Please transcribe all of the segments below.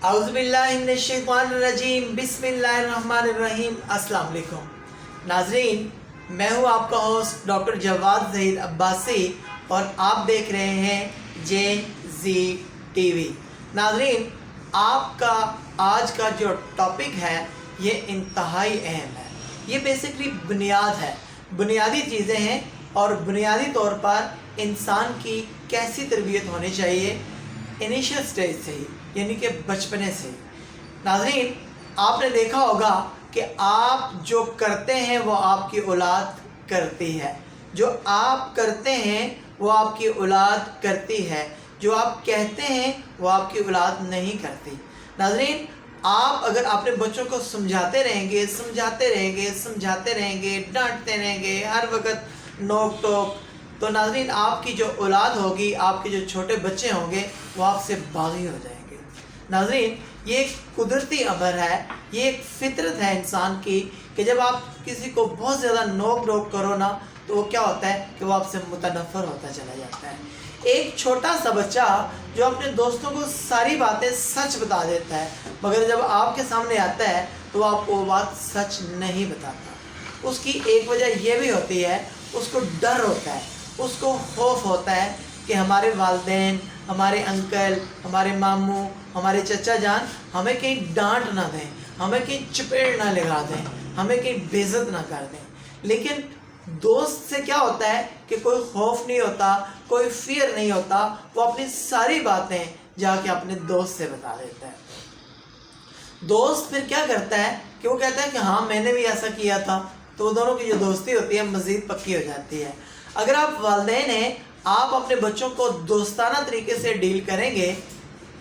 औज़ुबिल्लाहिमिनश्शैतानिर्रजीम बिस्मिल्लाहिर्रहमानिर्रहीम। अस्सलाम वालेकुम नाज़रीन, मैं हूँ आपका होस्ट डॉक्टर जवाद ज़हीर अब्बासी और आप देख रहे हैं JZ TV। नाज़रीन, आपका आज का जो टॉपिक है ये इंतहाई अहम है। ये बेसिकली बुनियाद है, बुनियादी चीज़ें हैं और बुनियादी तौर पर इंसान की कैसी तरबियत होनी चाहिए इनिशियल स्टेज से ही, यानी कि बचपने से। नाज़रीन, आपने देखा होगा कि आप जो करते हैं वो आपकी औलाद करती है, जो आप करते हैं वो आपकी औलाद करती है, जो आप कहते हैं वो आपकी औलाद नहीं करती। नाज़रीन, आप अगर अपने बच्चों को समझाते रहेंगे डांटते रहेंगे हर वक्त नोक टोक, तो नाज़रीन आपकी जो औलाद होगी, आपके जो छोटे बच्चे होंगे वो आपसे बागी हो जाएंगे। नाज़रीन, ये एक कुदरती अमर है, ये एक फितरत है इंसान की कि जब आप किसी को बहुत ज़्यादा नोक टोक करो ना तो वो क्या होता है कि वो आपसे मुतनफ़र होता चला जाता है। एक छोटा सा बच्चा जो अपने दोस्तों को सारी बातें सच बता देता है, मगर जब आपके सामने आता है तो वो आपको वो बात सच नहीं बताता। उसकी एक वजह यह भी होती है, उसको डर होता है, उसको खौफ होता है कि हमारे वालिदैन, हमारे अंकल, हमारे मामू, हमारे चचा जान हमें कहीं डांट ना दें, हमें कहीं चपेट ना लगा दें, हमें कहीं बेइज्जत ना कर दें। लेकिन दोस्त से क्या होता है कि कोई खौफ नहीं होता, कोई फियर नहीं होता, वो अपनी सारी बातें जाके अपने दोस्त से बता देता है। दोस्त फिर क्या करता है कि वो कहता है कि हाँ मैंने भी ऐसा किया था, तो वो दोनों की जो दोस्ती होती है मज़ीद पक्की हो जाती है। अगर आप वालिदैन हैं, आप अपने बच्चों को दोस्ताना तरीके से डील करेंगे,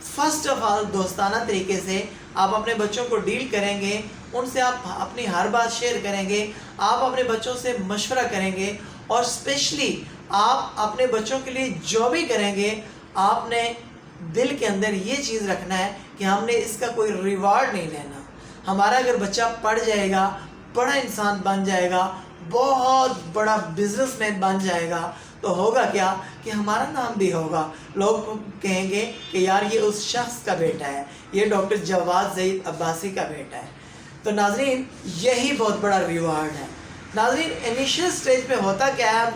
फ़र्स्ट ऑफ ऑल दोस्ताना तरीके से आप अपने बच्चों को डील करेंगे, उनसे आप अपनी हर बात शेयर करेंगे, आप अपने बच्चों से मशवरा करेंगे और स्पेशली आप अपने बच्चों के लिए जो भी करेंगे आपने दिल के अंदर ये चीज़ रखना है कि हमने इसका कोई रिवार्ड नहीं लेना। हमारा अगर बच्चा पढ़ जाएगा, बड़ा इंसान बन जाएगा, बहुत बड़ा बिजनेसमैन बन जाएगा, तो होगा क्या कि हमारा नाम भी होगा, लोग कहेंगे कि यार ये उस शख्स का बेटा है, ये डॉक्टर जवाद ज़हीर अब्बासी का बेटा है। तो नाज़रीन, यही बहुत बड़ा रिवार्ड है। नाज़रीन, इनिशियल स्टेज पे होता क्या है, हम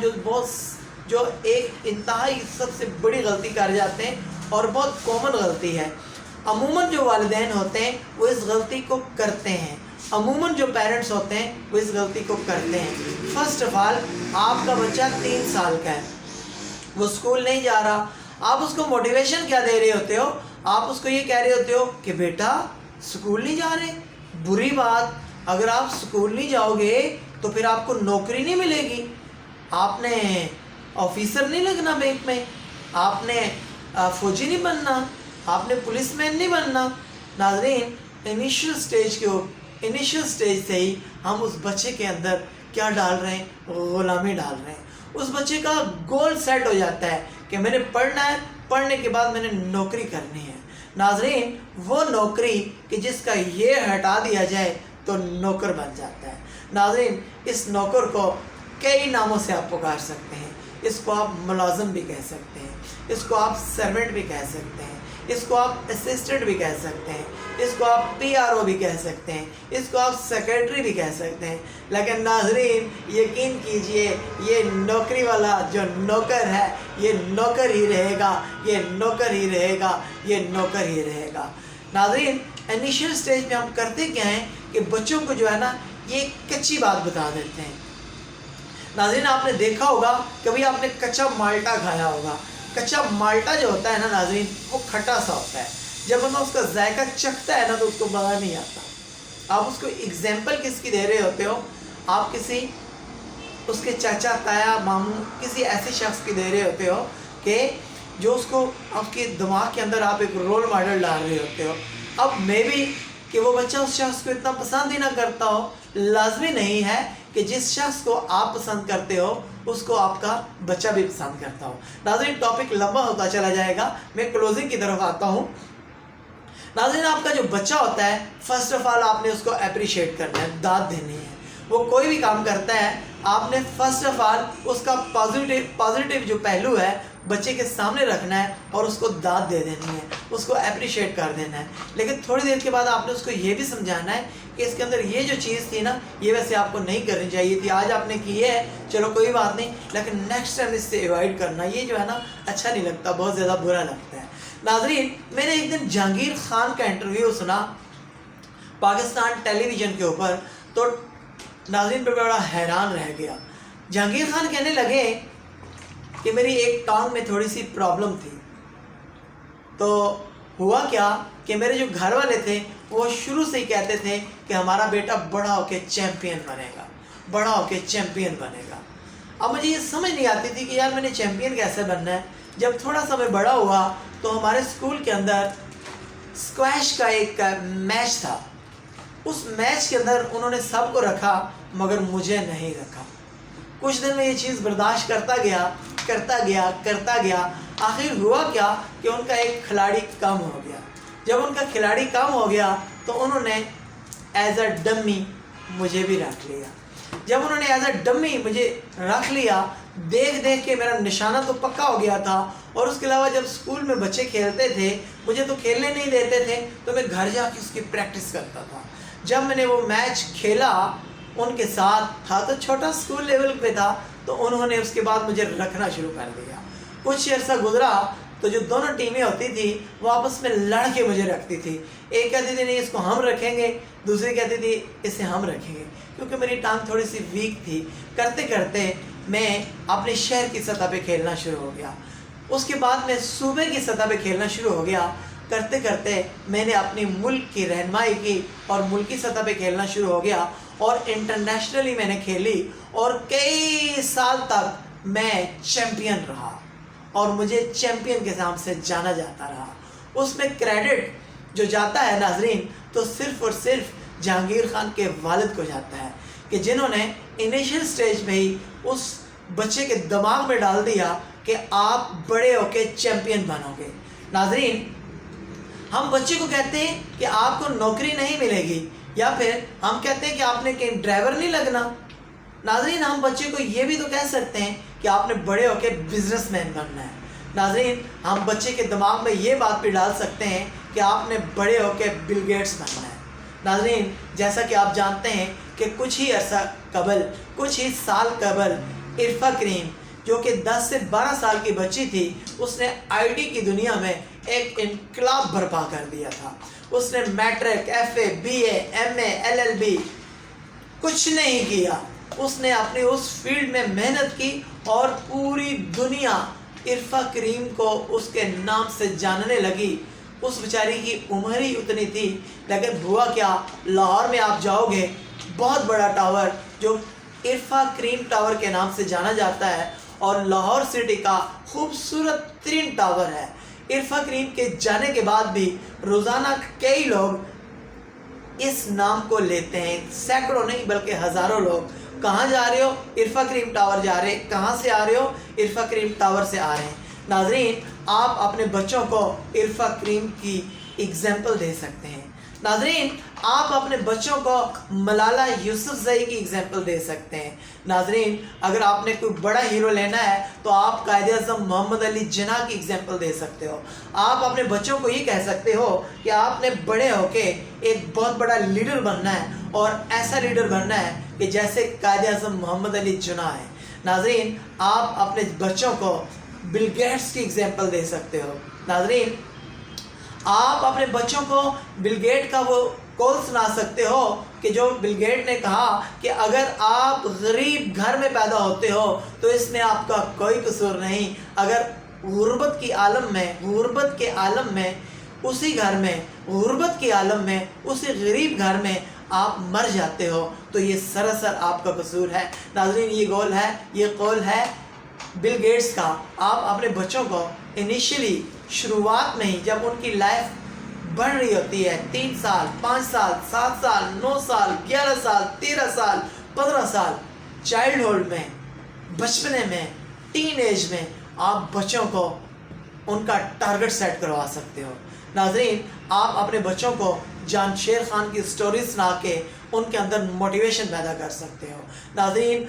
जो एक इंतहाई सबसे बड़ी गलती कर जाते हैं और बहुत कॉमन गलती है। अमूमन जो वालिदैन होते हैं वो इस गलती को करते हैं, अमूमन जो पेरेंट्स होते हैं वो इस गलती को करते हैं। फर्स्ट ऑफ ऑल, आपका बच्चा 3 साल का है, वो स्कूल नहीं जा रहा, आप उसको मोटिवेशन क्या दे रहे होते हो? आप उसको ये कह रहे होते हो कि बेटा स्कूल नहीं जा रहे, बुरी बात, अगर आप स्कूल नहीं जाओगे तो फिर आपको नौकरी नहीं मिलेगी, आपने ऑफिसर नहीं लगना बैंक में, आपने फौजी नहीं बनना, आपने पुलिसमैन नहीं बनना। नाज़रीन, इनिशियल स्टेज से ही हम उस बच्चे के अंदर क्या डाल रहे हैं? ग़ुलामी डाल रहे हैं। उस बच्चे का गोल सेट हो जाता है कि मैंने पढ़ना है, पढ़ने के बाद मैंने नौकरी करनी है। नाज़रीन, वो नौकरी कि जिसका ये हटा दिया जाए तो नौकर बन जाता है। नाज़रीन, इस नौकर को कई नामों से आप पुकार सकते हैं। इसको आप मुलाजिम भी कह सकते हैं, इसको आप सर्वेंट भी कह सकते हैं, इसको आप असिस्टेंट भी कह सकते हैं, इसको आप PRO भी कह सकते हैं, इसको आप सेक्रेटरी भी कह सकते हैं। लेकिन नाज़रीन, यकीन कीजिए, ये नौकरी वाला जो नौकर है ये नौकर ही रहेगा, ये नौकर ही रहेगा, ये नौकर ही रहेगा। नाज़रीन, इनिशियल स्टेज में हम करते क्या हैं कि बच्चों को जो है ना ये कच्ची बात बता देते हैं। नाज़रीन, आपने देखा होगा, कभी आपने कच्चा माल्टा खाया होगा। कच्चा माल्टा जो होता है ना नाज़रीन, वो खट्टा सा होता है। जब हम उसका जायका चखता है ना तो उसको मज़ा नहीं आता। आप उसको एग्जाम्पल किसकी दे रहे होते हो? आप किसी उसके चाचा ताया मामू किसी ऐसे शख्स की दे रहे होते हो कि जो उसको आपके दिमाग के अंदर आप एक रोल मॉडल डाल रहे होते हो। अब मे भी कि वो बच्चा उस शख्स को इतना पसंद ही ना करता हो, लाजमी नहीं है कि जिस शख्स को आप पसंद करते हो उसको आपका बच्चा भी पसंद करता हो। नाज़रीन, टॉपिक लंबा होता चला जाएगा, मैं क्लोजिंग की तरफ आता हूँ। नाज़रीन, आपका जो बच्चा होता है, फर्स्ट ऑफ ऑल आपने उसको अप्रिशिएट करना है, दाद देनी है। वो कोई भी काम करता है आपने फर्स्ट ऑफ ऑल उसका पॉजिटिव जो पहलू है بچے کے سامنے رکھنا ہے اور اس کو داد دے دینی ہے، اس کو اپریشیٹ کر دینا ہے، لیکن تھوڑی دیر کے بعد آپ نے اس کو یہ بھی سمجھانا ہے کہ اس کے اندر یہ جو چیز تھی نا، یہ ویسے آپ کو نہیں کرنی چاہیے تھی، آج آپ نے کی ہے چلو کوئی بات نہیں، لیکن نیکسٹ ٹائم اس سے ایوائڈ کرنا، یہ جو ہے نا اچھا نہیں لگتا، بہت زیادہ برا لگتا ہے۔ ناظرین، میں نے ایک دن جہانگیر خان کا انٹرویو سنا پاکستان ٹیلی ویژن کے اوپر، تو ناظرین پہ بڑا حیران رہ گیا۔ جہانگیر خان کہنے لگے کہ میری ایک ٹانگ میں تھوڑی سی پرابلم تھی، تو ہوا کیا کہ میرے جو گھر والے تھے وہ شروع سے ہی کہتے تھے کہ ہمارا بیٹا بڑا ہو کے چیمپئن بنے گا، بڑا ہو کے چیمپئن بنے گا۔ اب مجھے یہ سمجھ نہیں آتی تھی کہ یار میں نے چیمپئن کیسے بننا ہے۔ جب تھوڑا سا میں بڑا ہوا تو ہمارے اسکول کے اندر اسکواش کا ایک میچ تھا، اس میچ کے اندر انہوں نے سب کو رکھا مگر مجھے نہیں رکھا۔ کچھ دن میں یہ چیز برداشت کرتا گیا، آخر ہوا کیا کہ ان کا ایک کھلاڑی کم ہو گیا۔ جب ان کا کھلاڑی کم ہو گیا تو انہوں نے ایز اے ڈمی مجھے بھی رکھ لیا۔ جب انہوں نے ایز اے ڈمی مجھے رکھ لیا، دیکھ کے میرا نشانہ تو پکا ہو گیا تھا، اور اس کے علاوہ جب اسکول میں بچے کھیلتے تھے مجھے تو کھیلنے نہیں دیتے تھے، تو میں گھر جا کے اس کی پریکٹس کرتا تھا۔ جب میں نے وہ میچ کھیلا ان کے ساتھ، تھا تو چھوٹا اسکول لیول پہ تھا، تو انہوں نے اس کے بعد مجھے رکھنا شروع کر دیا۔ کچھ عرصہ گزرا تو جو دونوں ٹیمیں ہوتی تھی وہ آپس میں لڑ کے مجھے رکھتی تھی، ایک کہتی تھی نہیں اس کو ہم رکھیں گے، دوسری کہتی تھی اسے ہم رکھیں گے، کیونکہ میری ٹانگ تھوڑی سی ویک تھی۔ کرتے میں اپنے شہر کی سطح پہ کھیلنا شروع ہو گیا، اس کے بعد میں صوبے کی سطح پہ کھیلنا شروع ہو گیا۔ کرتے میں نے اپنی ملک کی رہنمائی کی اور ملکی سطح پہ کھیلنا شروع ہو گیا، اور انٹرنیشنلی میں نے کھیلی، اور کئی سال تک میں چیمپئن رہا، اور مجھے چیمپئن کے نام سے جانا جاتا رہا۔ اس میں کریڈٹ جو جاتا ہے ناظرین، تو صرف اور صرف جہانگیر خان کے والد کو جاتا ہے، کہ جنہوں نے انیشل سٹیج میں ہی اس بچے کے دماغ میں ڈال دیا کہ آپ بڑے ہو کے چیمپئن بنو گے۔ ناظرین، ہم بچے کو کہتے ہیں کہ آپ کو نوکری نہیں ملے گی، یا پھر ہم کہتے ہیں کہ آپ نے کہیں ڈرائیور نہیں لگنا۔ ناظرین، ہم بچے کو یہ بھی تو کہہ سکتے ہیں کہ آپ نے بڑے ہو کے بزنس مین بننا ہے۔ ناظرین، ہم بچے کے دماغ میں یہ بات بھی ڈال سکتے ہیں کہ آپ نے بڑے ہو کے بل گیٹس بننا ہے۔ ناظرین، جیسا کہ آپ جانتے ہیں کہ کچھ ہی سال قبل عرفہ کریم جو کہ 10 سے 12 سال کی بچی تھی، اس نے آئی ٹی کی دنیا میں ایک انقلاب برپا کر دیا تھا۔ اس نے matric, F A, B A, M A, L L B کچھ نہیں کیا، اس نے اپنی اس فیلڈ میں محنت کی، اور پوری دنیا عرفہ کریم کو اس کے نام سے جاننے لگی۔ اس بیچاری کی عمر ہی اتنی تھی، لیکن ہوا کیا، لاہور میں آپ جاؤ گے، بہت بڑا ٹاور جو عرفہ کریم ٹاور کے نام سے جانا جاتا ہے، اور لاہور سٹی کا خوبصورت ترین ٹاور ہے۔ عرفہ کریم کے جانے کے بعد بھی روزانہ کئی لوگ اس نام کو لیتے ہیں، سینکڑوں نہیں بلکہ ہزاروں لوگ۔ کہاں جا رہے ہو؟ عرفہ کریم ٹاور جا رہے ہیں۔ کہاں سے آ رہے ہو؟ عرفہ کریم ٹاور سے آ رہے ہیں۔ ناظرین، آپ اپنے بچوں کو عرفہ کریم کی اگزامپل دے سکتے ہیں۔ ناظرین، آپ اپنے بچوں کو ملالہ یوسفزئی کی اگزامپل دے سکتے ہیں۔ ناظرین، اگر آپ نے کوئی بڑا ہیرو لینا ہے تو آپ قائد اعظم محمد علی جناح کی اگزامپل دے سکتے ہو۔ آپ اپنے بچوں کو یہ کہہ سکتے ہو کہ آپ نے بڑے ہو کے ایک بہت بڑا لیڈر بننا ہے، اور ایسا لیڈر بننا ہے کہ جیسے قائد اعظم محمد علی جناح ہے۔ ناظرین، آپ اپنے بچوں کو بل گیٹس کی اگزامپل دے سکتے ہو۔ ناظرین، آپ اپنے بچوں کو بل گیٹ کا وہ قول سنا سکتے ہو کہ جو بل گیٹ نے کہا کہ اگر آپ غریب گھر میں پیدا ہوتے ہو تو اس میں آپ کا کوئی قصور نہیں، اگر غربت کے عالم میں اسی گھر میں، غربت کے عالم میں اسی غریب گھر میں آپ مر جاتے ہو تو یہ سراسر آپ کا قصور ہے۔ ناظرین، یہ قول ہے بل گیٹس کا۔ آپ اپنے بچوں کو انیشلی شروعات میں ہی جب ان کی لائف بڑھ رہی ہوتی ہے، 3 سال، 5 سال، 7 سال، 9 سال، 11 سال، 13 سال، 15 سال، چائلڈ ہوڈ میں، بچپنے میں، ٹین ایج میں، آپ بچوں کو ان کا ٹارگٹ سیٹ کروا سکتے ہو۔ ناظرین، آپ اپنے بچوں کو جان شیر خان کی سٹوری سنا کے ان کے اندر موٹیویشن پیدا کر سکتے ہو۔ ناظرین،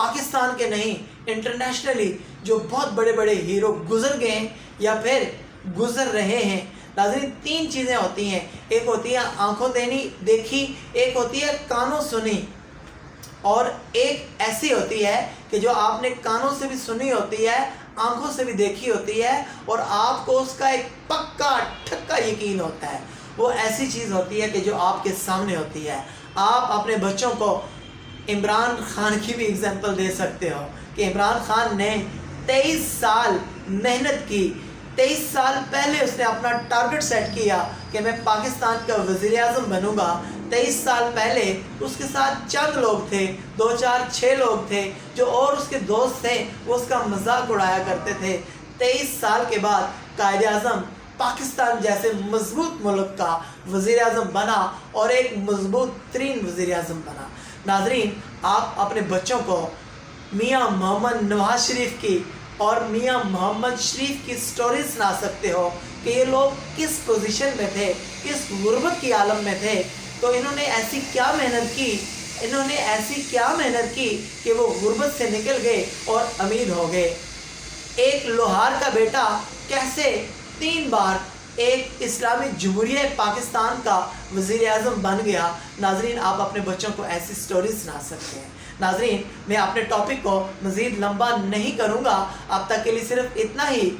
पाकिस्तान के नहीं, इंटरनेशनली जो बहुत बड़े बड़े हीरो गुजर गए हैं या फिर गुजर रहे हैं। नाज़रीन, 3 चीज़ें होती हैं, एक होती है आंखों देखी, एक होती है कानों सुनी, और एक ऐसी होती है कि जो आपने कानों से भी सुनी होती है, आंखों से भी देखी होती है, और आपको उसका एक पक्का ठक्का यकीन होता है। वो ऐसी चीज़ होती है कि जो आपके सामने होती है। आप अपने बच्चों को इमरान खान की भी एग्जांपल दे सकते हो कि इमरान खान ने 23 साल मेहनत की। 23 साल पहले उसने अपना टारगेट सेट किया कि मैं पाकिस्तान का वज़ीर-ए-आज़म बनूंगा। 23 साल पहले उसके साथ चंद लोग थे, 2 4 6 लोग थे, जो और उसके दोस्त थे, वो उसका मजाक उड़ाया करते थे। 23 साल के बाद कायद-ए-आज़म पाकिस्तान जैसे मजबूत मुल्क का वज़ीर-ए-आज़म बना और एक मजबूत तरीन वज़ीर-ए-आज़म बना। नाज़रीन, आप अपने बच्चों को मियाँ मोहम्मद नवाज शरीफ की और मियाँ मोहम्मद शरीफ की स्टोरी सुना सकते हो कि ये लोग किस पोजीशन में थे, किस गुर्बत की आलम में थे, तो इन्होंने ऐसी क्या मेहनत की कि वो गुर्बत से निकल गए और अमीर हो गए। एक लोहार का बेटा कैसे 3 बार एक इस्लामी जमहूरिया पाकिस्तान का वज़ीर-ए-आज़म बन गया। नाज़रीन, आप अपने बच्चों को ऐसी स्टोरी सुना सकते हैं। नाज़रीन, मैं अपने टॉपिक को मज़ीद लंबा नहीं करूँगा, अब तक के लिए सिर्फ इतना ही।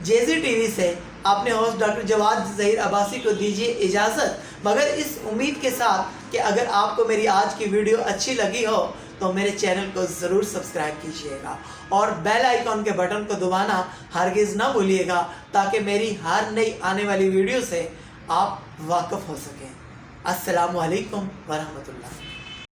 जेज़ी टीवी से अपने होस्ट डॉक्टर जवाद ज़हीर अब्बासी को दीजिए इजाज़त, मगर इस उम्मीद के साथ कि अगर आपको मेरी आज की वीडियो अच्छी लगी हो तो मेरे चैनल को ज़रूर सब्सक्राइब कीजिएगा और बेल आइकॉन के बटन को दबाना हरगिज़ ना भूलिएगा, ताकि मेरी हर नई आने वाली वीडियो से आप वाकिफ़ हो सकें। अस्सलामु अलैकुम व रहमतुल्लाह।